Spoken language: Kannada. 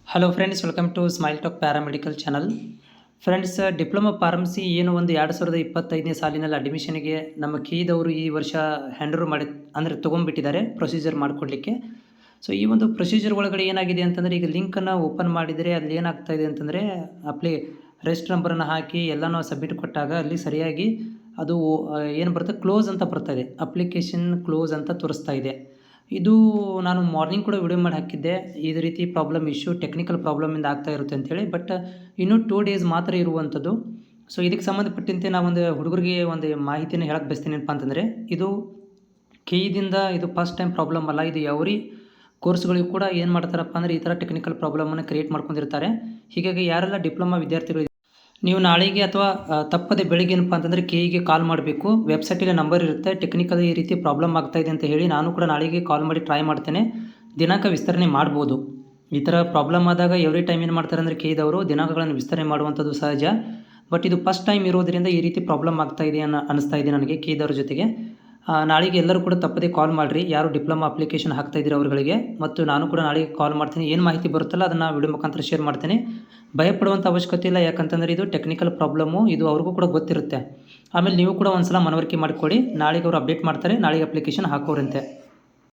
Hello friends, welcome to Smile Talk paramedical channel. Friends, diploma pharmacy ಏನು ಒಂದು 2025ನೇ ಸಾಲಿನಲ್ಲಿ ಅಡ್ಮಿಷನ್ಗೆ ನಮ್ಮ ಕೀದವರು ಈ ವರ್ಷ ಹ್ಯಾಂಡರ್ ಮಾಡಿ ಅಂದರೆ ತೊಗೊಂಡ್ಬಿಟ್ಟಿದ್ದಾರೆ ಪ್ರೊಸೀಜರ್ ಮಾಡಿಕೊಡ್ಲಿಕ್ಕೆ. ಸೊ ಈ ಒಂದು ಪ್ರೊಸೀಜರ್ ಒಳಗಡೆ ಏನಾಗಿದೆ ಅಂತಂದರೆ, ಈಗ ಲಿಂಕನ್ನು ಓಪನ್ ಮಾಡಿದರೆ ಅಲ್ಲಿ ಏನಾಗ್ತಾ ಇದೆ ಅಂತಂದರೆ, ರೆಜಿಸ್ಟರ್ ನಂಬರನ್ನು ಹಾಕಿ ಎಲ್ಲನೂ ಸಬ್ಮಿಟ್ ಕೊಟ್ಟಾಗ ಅಲ್ಲಿ ಸರಿಯಾಗಿ ಅದು ಏನು ಬರುತ್ತೆ, ಕ್ಲೋಸ್ ಅಂತ ಬರ್ತಾ ಇದೆ, ಅಪ್ಲಿಕೇಶನ್ ಕ್ಲೋಸ್ ಅಂತ ತೋರಿಸ್ತಾ ಇದೆ. ಇದು ನಾನು ಮಾರ್ನಿಂಗ್ ಕೂಡ ವಿಡಿಯೋ ಮಾಡಿ ಹಾಕಿದ್ದೆ, ಇದೇ ರೀತಿ ಪ್ರಾಬ್ಲಮ್ ಇಶ್ಯೂ ಟೆಕ್ನಿಕಲ್ ಪ್ರಾಬ್ಲಮಿಂದ ಆಗ್ತಾ ಇರುತ್ತೆ ಅಂಥೇಳಿ. ಬಟ್ ಇನ್ನೂ 2 ಡೇಸ್ ಮಾತ್ರ ಇರುವಂಥದ್ದು. ಸೊ ಇದಕ್ಕೆ ಸಂಬಂಧಪಟ್ಟಂತೆ ನಾವೊಂದು ಹುಡುಗರಿಗೆ ಒಂದು ಮಾಹಿತಿಯನ್ನು ಹೇಳಕ್ಕೆ ಬಯಸ್ತೀನಿ. ಏನಪ್ಪ ಅಂತಂದರೆ, ಇದು ಕೆಇದಿಂದ ಇದು ಫಸ್ಟ್ ಟೈಮ್ ಪ್ರಾಬ್ಲಮ್ ಅಲ್ಲ. ಇದು ಎವ್ರಿ ಕೋರ್ಸ್ಗಳಿಗೂ ಕೂಡ ಏನು ಮಾಡ್ತಾರಪ್ಪ ಅಂದರೆ ಈ ಥರ ಟೆಕ್ನಿಕಲ್ ಪ್ರಾಬ್ಲಮನ್ನು ಕ್ರಿಯೇಟ್ ಮಾಡ್ಕೊಂಡಿರ್ತಾರೆ. ಹೀಗಾಗಿ ಯಾರೆಲ್ಲ ಡಿಪ್ಲೊಮಾ ವಿದ್ಯಾರ್ಥಿಗಳು ನೀವು ನಾಳೆಗೆ ಅಥವಾ ತಪ್ಪದೆ ಬೆಳಿಗ್ಗೆ ಏನಪ್ಪ ಅಂತಂದರೆ ಕೆಇಗೆ ಕಾಲ್ ಮಾಡಬೇಕು. ವೆಬ್ಸೈಟಲ್ಲಿ ನಂಬರ್ ಇರುತ್ತೆ. ಟೆಕ್ನಿಕಲ್ ಈ ರೀತಿ ಪ್ರಾಬ್ಲಮ್ ಆಗ್ತಾಯಿದೆ ಅಂತ ಹೇಳಿ ನಾನು ಕೂಡ ನಾಳೆಗೆ ಕಾಲ್ ಮಾಡಿ ಟ್ರೈ ಮಾಡ್ತೇನೆ. ದಿನಾಂಕ ವಿಸ್ತರಣೆ ಮಾಡ್ಬೋದು. ಈ ಥರ ಪ್ರಾಬ್ಲಮ್ ಆದಾಗ ಎವ್ರಿ ಟೈಮ್ ಏನು ಮಾಡ್ತಾರೆ ಅಂದರೆ ಕೆಇದವರು ದಿನಾಂಕಗಳನ್ನು ವಿಸ್ತರಣೆ ಮಾಡುವಂಥದ್ದು ಸಹಜ. ಬಟ್ ಇದು ಫಸ್ಟ್ ಟೈಮ್ ಇರೋದರಿಂದ ಈ ರೀತಿ ಪ್ರಾಬ್ಲಮ್ ಆಗ್ತಾಯಿದೆ ಅನ್ನಿಸ್ತಾ ಇದೆ ನನಗೆ ಕೆಇದವ್ರ ಜೊತೆಗೆ. ನಾಳೆಗೆ ಎಲ್ಲರೂ ಕೂಡ ತಪ್ಪದೇ ಕಾಲ್ ಮಾಡಿರಿ, ಯಾರು ಡಿಪ್ಲೊಮಾ ಅಪ್ಲಿಕೇಶನ್ ಹಾಕ್ತಾಯಿದ್ದೀರಿ ಅವ್ರಗಳಿಗೆ. ಮತ್ತು ನಾನು ಕೂಡ ನಾಳೆಗೆ ಕಾಲ್ ಮಾಡ್ತೀನಿ. ಏನು ಮಾಹಿತಿ ಬರುತ್ತಲ್ಲ ಅದನ್ನು ವಿಡಿಯೋ ಮುಖಾಂತರ ಶೇರ್ ಮಾಡ್ತೇನೆ. ಭಯಪಡುವಂಥ ಅವಶ್ಯಕತೆ ಇಲ್ಲ, ಯಾಕಂತಂದರೆ ಇದು ಟೆಕ್ನಿಕಲ್ ಪ್ರಾಬ್ಲಮ್ಮು, ಇದು ಅವ್ರಿಗೂ ಕೂಡ ಗೊತ್ತಿರುತ್ತೆ. ಆಮೇಲೆ ನೀವು ಕೂಡ ಒಂದು ಸಲ ಮನವರಿಕೆ ಮಾಡಿಕೊಡಿ. ನಾಳೆಗೆ ಅವರು ಅಪ್ಡೇಟ್ ಮಾಡ್ತಾರೆ, ನಾಳೆಗೆ ಅಪ್ಲಿಕೇಶನ್ ಹಾಕೋರಂತೆ.